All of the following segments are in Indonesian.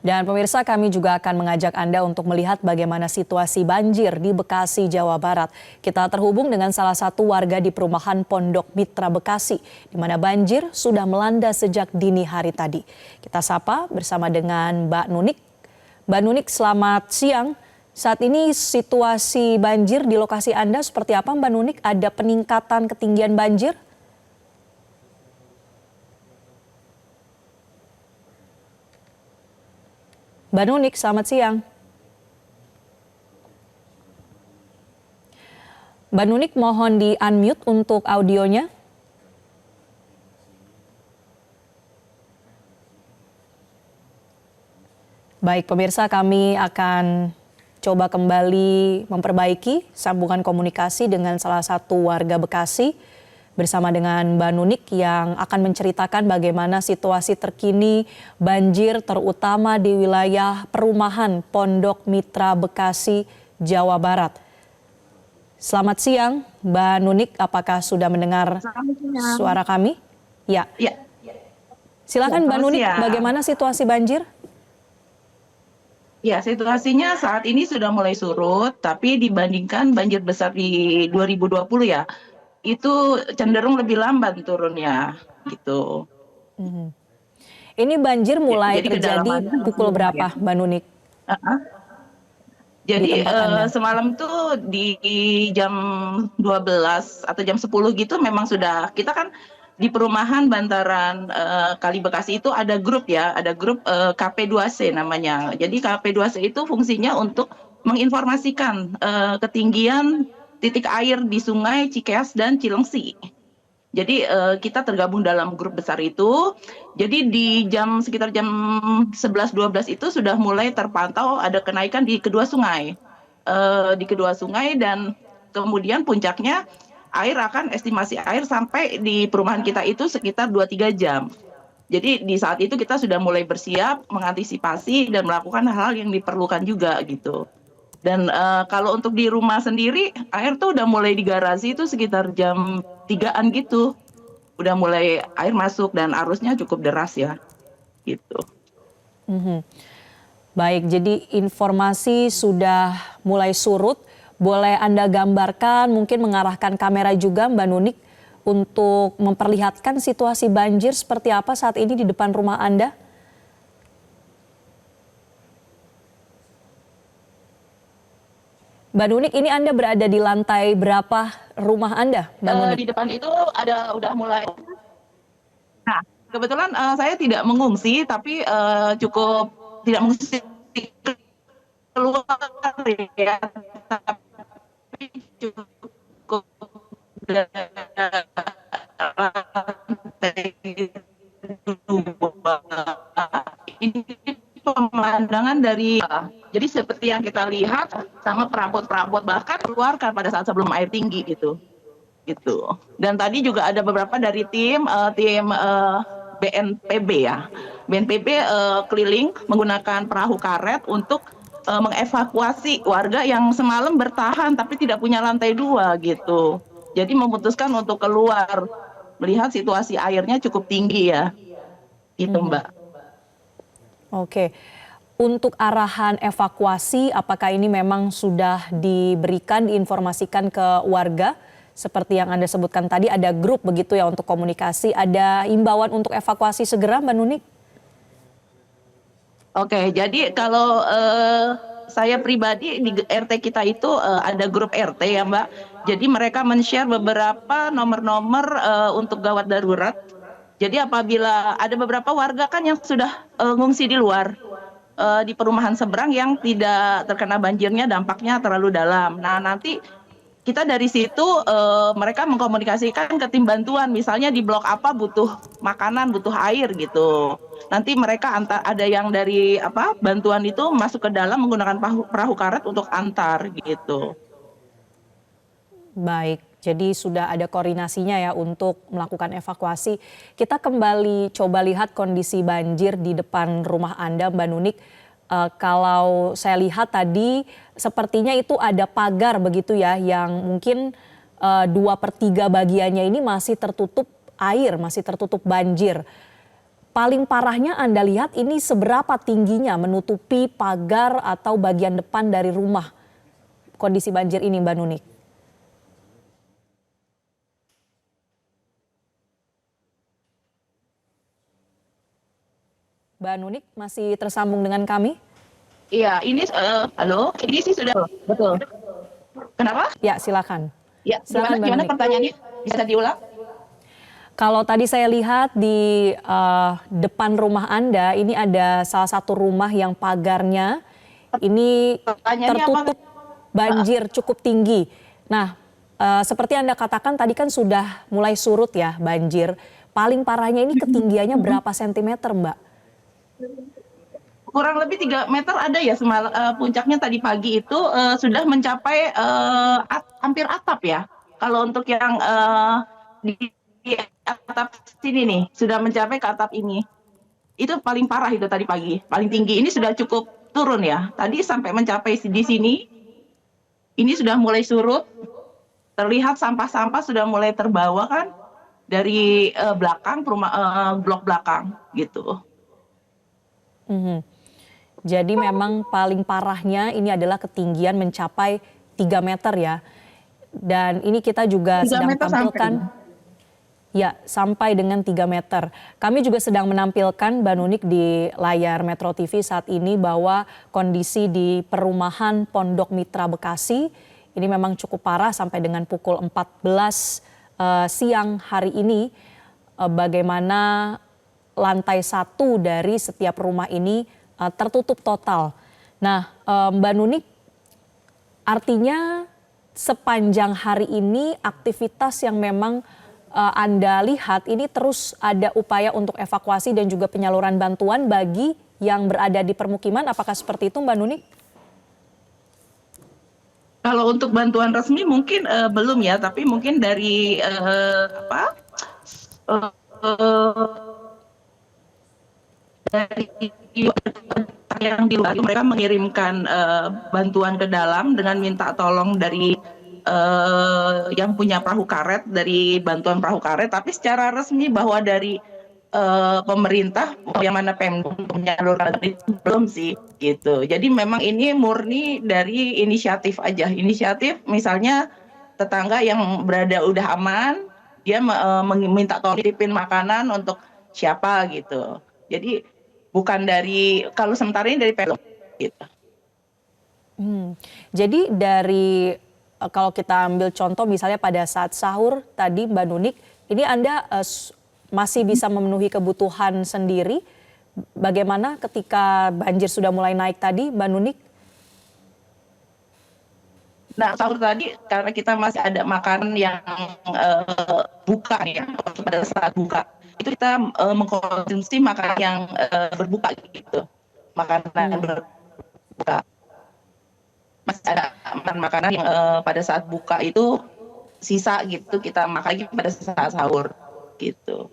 Dan pemirsa, kami juga akan mengajak Anda untuk melihat bagaimana situasi banjir di Bekasi, Jawa Barat. Kita terhubung dengan salah satu warga di perumahan Pondok Mitra Bekasi, di mana banjir sudah melanda sejak dini hari tadi. Kita sapa bersama dengan Mbak Nunik. Mbak Nunik, selamat siang. Saat ini situasi banjir di lokasi Anda seperti apa, Mbak Nunik? Ada peningkatan ketinggian banjir? Mbak Nunik, selamat siang. Mbak Nunik, mohon di-unmute untuk audionya. Baik, pemirsa, kami akan coba kembali memperbaiki sambungan komunikasi dengan salah satu warga Bekasi bersama dengan Mbak Nunik yang akan menceritakan bagaimana situasi terkini banjir terutama di wilayah perumahan Pondok Mitra Bekasi, Jawa Barat. Selamat siang, Mbak Nunik, apakah sudah mendengar suara kami? Ya. Silakan Mbak Nunik, bagaimana situasi banjir? Ya, situasinya saat ini sudah mulai surut, tapi dibandingkan banjir besar di 2020 ya, itu cenderung lebih lambat turunnya, gitu. Ini banjir mulai Jadi terjadi pukul berapa, Mbak Nunik? Jadi semalam tuh di jam 12 atau jam 10 gitu memang sudah, kita kan di perumahan bantaran Kali Bekasi itu ada grup ya, ada grup KP2C namanya. Jadi KP2C itu fungsinya untuk menginformasikan ketinggian titik air di Sungai Cikeas dan Cilengsi. Jadi kita tergabung dalam grup besar itu. Jadi di sekitar jam 11-12 itu sudah mulai terpantau ada kenaikan di kedua sungai. Dan kemudian puncaknya estimasi air sampai di perumahan kita itu sekitar 2-3 jam. Jadi di saat itu kita sudah mulai bersiap, mengantisipasi dan melakukan hal-hal yang diperlukan juga gitu. Dan kalau untuk di rumah sendiri, air tuh udah mulai di garasi itu sekitar jam 3-an gitu. Udah mulai air masuk dan arusnya cukup deras ya, gitu. Baik, jadi informasi sudah mulai surut. Boleh Anda gambarkan, mungkin mengarahkan kamera juga Mbak Nunik untuk memperlihatkan situasi banjir seperti apa saat ini di depan rumah Anda? Mbak Nunik, ini Anda berada di lantai berapa rumah Anda, Mbak Nunik? Di depan itu udah mulai. Nah, kebetulan saya tidak mengungsi, tapi cukup tidak mengungsi keluar ya, tapi cukup ini pemandangan dari, jadi seperti yang kita lihat sama perabot-perabot bahkan keluarkan pada saat sebelum air tinggi gitu. Dan tadi juga ada beberapa dari tim BNPB ya. BNPB keliling menggunakan perahu karet untuk mengevakuasi warga yang semalam bertahan tapi tidak punya lantai 2 gitu. Jadi memutuskan untuk keluar melihat situasi airnya cukup tinggi ya. Gitu Mbak. Oke, untuk arahan evakuasi apakah ini memang sudah diberikan, diinformasikan ke warga? Seperti yang Anda sebutkan tadi ada grup begitu ya untuk komunikasi, ada imbauan untuk evakuasi segera Mbak Nunik? Oke, jadi kalau saya pribadi di RT kita itu ada grup RT ya Mbak. Jadi mereka men-share beberapa nomor-nomor untuk gawat darurat. Jadi apabila ada beberapa warga kan yang sudah ngungsi di luar di perumahan seberang yang tidak terkena banjirnya dampaknya terlalu dalam. Nah nanti kita dari situ mereka mengkomunikasikan ke tim bantuan, misalnya di blok apa butuh makanan, butuh air gitu. Nanti mereka ada yang dari bantuan itu masuk ke dalam menggunakan perahu karet untuk antar gitu. Baik, jadi sudah ada koordinasinya ya untuk melakukan evakuasi. Kita kembali coba lihat kondisi banjir di depan rumah Anda, Mbak Nunik. Kalau saya lihat tadi sepertinya itu ada pagar begitu ya yang mungkin 2/3 bagiannya ini masih tertutup air, masih tertutup banjir. paling parahnya Anda lihat ini seberapa tingginya menutupi pagar atau bagian depan dari rumah kondisi banjir ini, Mbak Nunik? Mbak Nunik masih tersambung dengan kami? Iya, ini halo, ini sih sudah betul. Kenapa? Ya, silakan. Ya, Silakan, Mbak gimana Nunik. pertanyaannya? Bisa diulang? Kalau tadi saya lihat di depan rumah Anda, ini ada salah satu rumah yang pagarnya ini Pertanyaannya apa? tertutup banjir cukup tinggi. Nah, seperti Anda katakan tadi kan sudah mulai surut ya banjir. Paling parahnya ini ketinggiannya berapa sentimeter, Mbak? Kurang lebih 3 meter ada ya semalam, puncaknya tadi pagi itu sudah mencapai hampir atap ya. Kalau untuk yang di atap sini nih sudah mencapai ke atap ini. Itu paling parah itu tadi pagi, paling tinggi. Ini sudah cukup turun ya. Tadi sampai mencapai di sini. Ini sudah mulai surut. Terlihat sampah-sampah sudah mulai terbawa kan dari belakang blok belakang gitu. Mhm. Jadi memang paling parahnya ini adalah ketinggian mencapai 3 meter ya. Dan ini kita juga 3 sedang meter tampilkan ya sampai dengan 3 meter. Kami juga sedang menampilkan Mbak Nunik di layar Metro TV saat ini bahwa kondisi di perumahan Pondok Mitra Bekasi ini memang cukup parah sampai dengan pukul 14 siang hari ini. Bagaimana lantai 1 dari setiap rumah ini tertutup total. Nah, Mbak Nunik, artinya sepanjang hari ini aktivitas yang memang Anda lihat ini terus ada upaya untuk evakuasi dan juga penyaluran bantuan bagi yang berada di permukiman. Apakah seperti itu, Mbak Nunik? Kalau untuk bantuan resmi mungkin belum ya, tapi mungkin dari dari yang di luar mereka mengirimkan bantuan ke dalam dengan minta tolong dari yang punya perahu karet, dari bantuan perahu karet, tapi secara resmi bahwa dari pemerintah yang mana Pemda menyalurkan itu belum sih gitu. Jadi memang ini murni dari inisiatif aja. Inisiatif misalnya tetangga yang berada udah aman, dia meminta tolong titipin makanan untuk siapa gitu. Jadi bukan dari, kalau sementara ini dari Pemda gitu. Jadi dari kalau kita ambil contoh misalnya pada saat sahur tadi Mbak Nunik, ini Anda masih bisa memenuhi kebutuhan sendiri. Bagaimana ketika banjir sudah mulai naik tadi Mbak Nunik? Nah, sahur tadi karena kita masih ada makanan yang buka ya, pada saat buka itu kita mengkonsumsi makanan yang berbuka gitu, makanan berbuka. Masih ada makanan yang pada saat buka itu sisa gitu, kita makan lagi pada saat sahur gitu.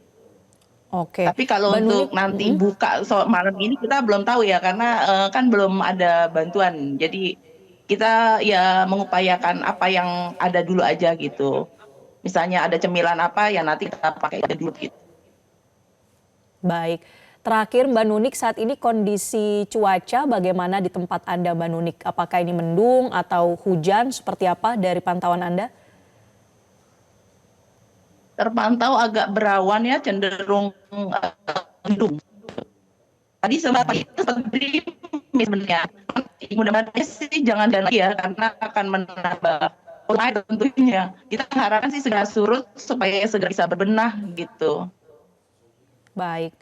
Oke. Tapi kalau Mbak untuk Nunik, nanti buka malam ini kita belum tahu ya, karena kan belum ada bantuan. Jadi kita ya mengupayakan apa yang ada dulu aja gitu. Misalnya ada cemilan apa ya nanti kita pakai dulu gitu. baik. Terakhir Mbak Nunik, saat ini kondisi cuaca bagaimana di tempat Anda Mbak Nunik? Apakah ini mendung atau hujan, seperti apa dari pantauan Anda? Terpantau agak berawan ya, cenderung mendung. Tadi sempat gerimis sebenarnya. Mudah-mudahan sih jangan dan lagi ya, karena akan menambah air tentunya. Kita harapkan sih segera surut supaya segera bisa berbenah gitu. Baik,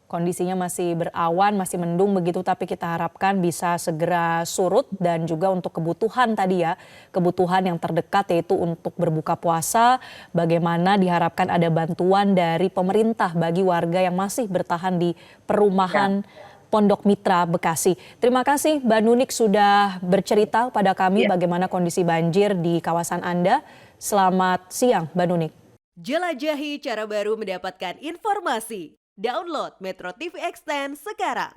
kondisinya masih berawan, masih mendung begitu, tapi kita harapkan bisa segera surut dan juga untuk kebutuhan tadi ya, kebutuhan yang terdekat yaitu untuk berbuka puasa, bagaimana diharapkan ada bantuan dari pemerintah bagi warga yang masih bertahan di perumahan Pondok Mitra Bekasi. Terima kasih Mbak Nunik sudah bercerita pada kami bagaimana kondisi banjir di kawasan Anda. Selamat siang Mbak Nunik. Jelajahi cara baru mendapatkan informasi. Download Metro TV Extend sekarang.